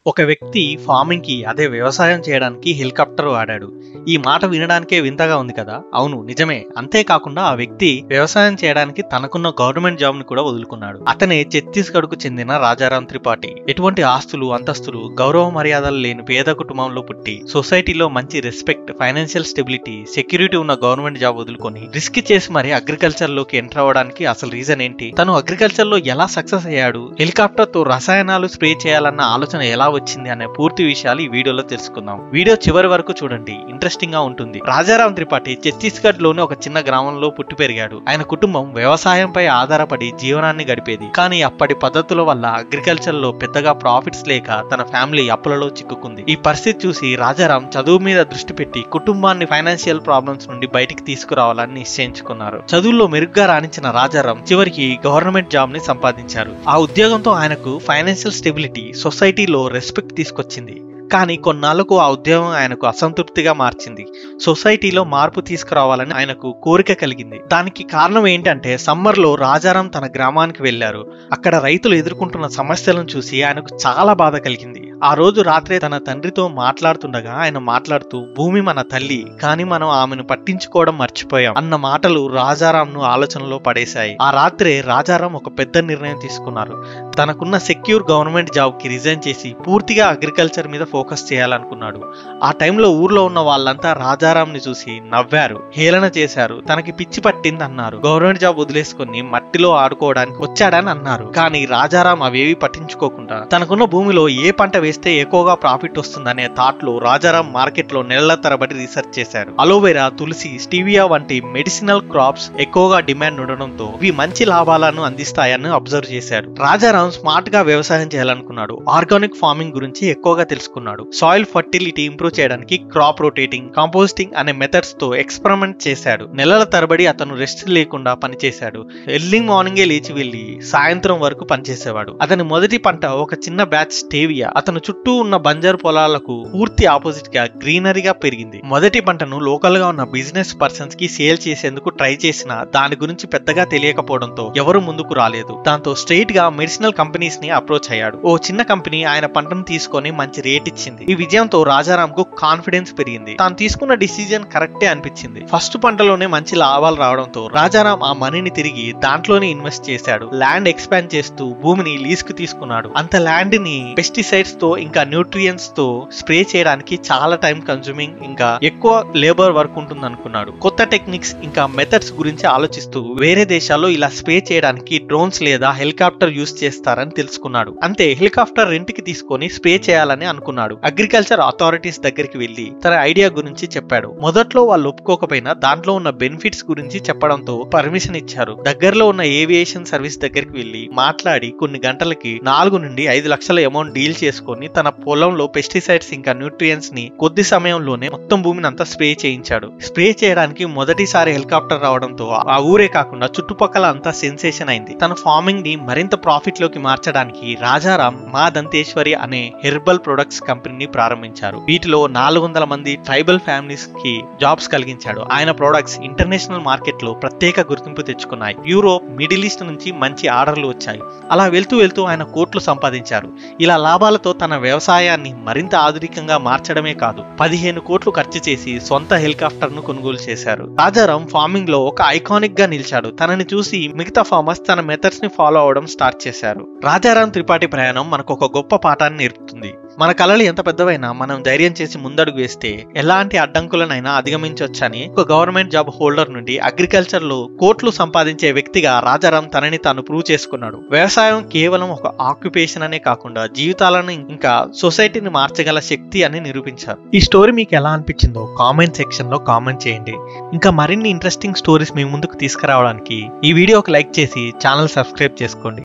ఒక వ్యక్తి ఫార్మింగ్ కి అదే వ్యవసాయం చేయడానికి హెలికాప్టర్ వాడాడు. ఈ మాట వినడానికే వింతగా ఉంది కదా. అవును, నిజమే. అంతేకాకుండా ఆ వ్యక్తి వ్యవసాయం చేయడానికి తనకున్న గవర్నమెంట్ జాబ్ ని కూడా వదులుకున్నాడు. అతనే ఛత్తీస్గఢ్ కు చెందిన రాజారాం త్రిపాఠి. ఎటువంటి ఆస్తులు, అంతస్తులు, గౌరవ మర్యాదలు లేని పేద కుటుంబంలో పుట్టి సొసైటీలో మంచి రెస్పెక్ట్, ఫైనాన్షియల్ స్టెబిలిటీ, సెక్యూరిటీ ఉన్న గవర్నమెంట్ జాబ్ వదులుకొని రిస్క్ చేసి మరి అగ్రికల్చర్ లోకి ఎంటర్ అవ్వడానికి అసలు రీజన్ ఏంటి? తను అగ్రికల్చర్ లో ఎలా సక్సెస్ అయ్యాడు? హెలికాప్టర్ తో రసాయనాలు స్ప్రే చేయాలన్న ఆలోచన ఎలా వచ్చింది అనే పూర్తి విషయాలు ఈ వీడియోలో తెలుసుకుందాం. వీడియో చివరి వరకు చూడండి, ఇంట్రెస్టింగ్ గా ఉంటుంది. రాజారాం త్రిపాఠి ఛత్తీస్గఢ్ లోని ఒక చిన్న గ్రామంలో పుట్టి పెరిగాడు. ఆయన కుటుంబం వ్యవసాయంపై ఆధారపడి జీవనాన్ని గడిపేది. కానీ అప్పటి పద్ధతుల వల్ల అగ్రికల్చర్ లో పెద్దగా ప్రాఫిట్స్ లేక తన ఫ్యామిలీ అప్పులలో చిక్కుకుంది. ఈ పరిస్థితి చూసి రాజారాం చదువు మీద దృష్టి పెట్టి కుటుంబాన్ని ఫైనాన్షియల్ ప్రాబ్లమ్స్ నుండి బయటికి తీసుకురావాలని నిశ్చయించుకున్నారు. చదువుల్లో మెరుగ్గా రాణించిన రాజారాం చివరికి గవర్నమెంట్ జాబ్ ని సంపాదించారు. ఆ ఉద్యోగంతో ఆయనకు ఫైనాన్షియల్ స్టెబిలిటీ, సొసైటీలో రెస్పెక్ట్ తీసుకొచ్చింది. కానీ కొన్నాళ్లకు ఆ ఉద్యోగం ఆయనకు అసంతృప్తిగా మార్చింది. సొసైటీలో మార్పు తీసుకురావాలని ఆయనకు కోరిక కలిగింది. దానికి కారణం ఏంటంటే సమ్మర్ లో రాజారాం తన గ్రామానికి వెళ్లారు. అక్కడ రైతులు ఎదుర్కొంటున్న సమస్యలను చూసి ఆయనకు చాలా బాధ కలిగింది. ఆ రోజు రాత్రే తన తండ్రితో మాట్లాడుతుండగా ఆయన మాట్లాడుతూ, భూమి మన తల్లి, కానీ మనం ఆమెను పట్టించుకోవడం మర్చిపోయాం అన్న మాటలు రాజారాంను ఆలోచనలో పడేశాయి. ఆ రాత్రే రాజారాం ఒక పెద్ద నిర్ణయం తీసుకున్నారు. తనకున్న సెక్యూర్ గవర్నమెంట్ జాబ్ కి రిజైన్ చేసి పూర్తిగా అగ్రికల్చర్ మీద ఫోకస్ చేయాలనుకున్నాడు. ఆ టైంలో ఊర్లో ఉన్న వాళ్ళంతా రాజారాం ని చూసి నవ్వారు, హేళన చేశారు. తనకి పిచ్చి పట్టింది అన్నారు. గవర్నమెంట్ జాబ్ వదిలేసుకుని మట్టిలో ఆడుకోవడానికి వచ్చాడని అన్నారు. కానీ రాజారాం అవేవి పట్టించుకోకుండా తనకున్న భూమిలో ఏ పంట వేస్తే ఎక్కువగా ప్రాఫిట్ వస్తుందనే థాట్ లో రాజారాం మార్కెట్ లో నెలల తరబడి రీసెర్చ్ చేశారు. అలోవెరా, తులసి, స్టీవియా వంటి మెడిసినల్ క్రాప్స్ ఎక్కువగా డిమాండ్ ఉండడంతో ఇవి మంచి లాభాలను అందిస్తాయని అబ్జర్వ్ చేశాడు. రాజారాం స్మార్ట్ గా వ్యవసాయం చేయాలనుకున్నాడు. ఆర్గానిక్ ఫార్మింగ్ గురించి ఎక్కువగా తెలుసుకున్నాడు. సాయిల్ ఫర్టిలిటీ ఇంప్రూవ్ చేయడానికి క్రాప్ రొటేటింగ్, కాంపోస్టింగ్ అనే మెథడ్స్ తో ఎక్స్పెరిమెంట్ చేశాడు. నెలల తరబడి అతను రెస్ట్ లేకుండా పనిచేశాడు. ఎర్లీ మార్నింగే లేచి వెళ్లి సాయంత్రం వరకు పనిచేసేవాడు. అతని మొదటి పంట ఒక చిన్న బ్యాచ్ స్టేవియా అతను చుట్టూ ఉన్న బంజరు పొలాలకు పూర్తి ఆపోజిట్ గా గ్రీనరీగా పెరిగింది. మొదటి పంటను లోకల్ గా ఉన్న బిజినెస్ పర్సన్స్ కి సేల్ చేసేందుకు ట్రై చేసినా దాని గురించి పెద్దగా తెలియకపోవడంతో ఎవరు ముందుకు రాలేదు. దాంతో స్ట్రైట్ గా మెడిసినల్ కంపెనీస్ ని అప్రోచ్ అయ్యాడు. ఓ చిన్న కంపెనీ ఆయన పంటను తీసుకొని మంచి రేట్ ఇచ్చింది. ఈ విజయంతో రాజారాం కు కాన్ఫిడెన్స్ పెరిగింది. తాను తీసుకున్న డిసిజన్ కరెక్టే అనిపించింది. ఫస్ట్ పంటలోనే మంచి లాభాలు రావడంతో రాజారాం ఆ మనీని తిరిగి దాంట్లోనే ఇన్వెస్ట్ చేశాడు. ల్యాండ్ ఎక్స్పాండ్ చేస్తూ భూమిని లీజ్ కు తీసుకున్నాడు. అంత ల్యాండ్ ని పెస్టిసైడ్స్ తో ఇంకా న్యూట్రియన్స్ తో స్ప్రే చేయడానికి చాలా టైం కన్స్యూమింగ్ ఇంకా ఎక్కువ లేబర్ వర్క్ ఉంటుంది అనుకున్నాడు. కొత్త టెక్నిక్స్ ఇంకా మెథడ్స్ గురించి ఆలోచిస్తూ వేరే దేశాల్లో ఇలా స్ప్రే చేయడానికి డ్రోన్స్ లేదా హెలికాప్టర్ యూజ్ చేస్తారని తెలుసుకున్నాడు. అంతే, హెలికాప్టర్ రెంట్ కి తీసుకొని స్ప్రే చేయాలని అనుకున్నాడు. అగ్రికల్చర్ అథారిటీస్ దగ్గరికి వెళ్లి తన ఐడియా గురించి చెప్పాడు. మొదట్లో వాళ్ళు ఒప్పుకోకపోయినా దాంట్లో ఉన్న బెనిఫిట్స్ గురించి చెప్పడంతో పర్మిషన్ ఇచ్చారు. దగ్గరలో ఉన్న ఏవియేషన్ సర్వీస్ దగ్గరికి వెళ్లి మాట్లాడి కొన్ని గంటలకి 4 నుండి 5 లక్షల అమౌంట్ డీల్ చేసుకుని తన పొలంలో పెస్టిసైడ్స్ ఇంకా న్యూట్రియన్స్ ని కొద్ది సమయంలోనే మొత్తం భూమిని అంతా స్ప్రే చేయించాడు. స్ప్రే చేయడానికి మొదటిసారి హెలికాప్టర్ రావడంతో ఆ ఊరే కాకుండా చుట్టుపక్కల అంతా సెన్సేషన్ అయింది. తన ఫార్మింగ్ ని మరింత ప్రాఫిట్ లోకి మార్చడానికి రాజారాం మా దంతేశ్వరి అనే హెర్బల్ ప్రొడక్ట్స్ కంపెనీని ప్రారంభించారు. వీటిలో 400 మంది ట్రైబల్ ఫ్యామిలీస్ కి జాబ్స్ కలిగించాడు. ఆయన ప్రొడక్ట్స్ ఇంటర్నేషనల్ మార్కెట్ లో ప్రత్యేక గుర్తింపు తెచ్చుకున్నాయి. యూరోప్, మిడిల్ ఈస్ట్ నుంచి మంచి ఆర్డర్లు వచ్చాయి. అలా వెళ్తూ వెళ్తూ ఆయన కోట్లు సంపాదించారు. ఇలా లాభాలతో తన వ్యవసాయాన్ని మరింత ఆధునికంగా మార్చడమే కాదు, 15 కోట్లు ఖర్చు చేసి సొంత హెలికాప్టర్ ను కొనుగోలు చేశారు. రాజారాం ఫార్మింగ్ లో ఒక ఐకానిక్ గా నిలిచాడు. తనని చూసి మిగతా ఫార్మర్స్ తన మెథడ్స్ ని ఫాలో అవడం స్టార్ట్ చేశారు. రాజారాం త్రిపాఠి ప్రయాణం మనకు ఒక గొప్ప పాఠాన్ని నేర్పుతుంది. మన కళలు ఎంత పెద్దవైనా మనం ధైర్యం చేసి ముందడుగు వేస్తే ఎలాంటి అడ్డంకులనైనా అధిగమించొచ్చని ఒక గవర్నమెంట్ జాబ్ హోల్డర్ నుండి అగ్రికల్చర్ లో కోట్లు సంపాదించే వ్యక్తిగా రాజారాం తనని తాను ప్రూవ్ చేసుకున్నాడు. వ్యవసాయం కేవలం ఒక ఆక్యుపేషన్ అనే కాకుండా జీవితాలను ఇంకా సొసైటీని మార్చగల శక్తి అని నిరూపించారు. ఈ స్టోరీ మీకు ఎలా అనిపించిందో కామెంట్ సెక్షన్ లో కామెంట్ చేయండి. ఇంకా మరిన్ని ఇంట్రెస్టింగ్ స్టోరీస్ మీ ముందుకు తీసుకురావడానికి ఈ వీడియోకి లైక్ చేసి ఛానల్ సబ్స్క్రైబ్ చేసుకోండి.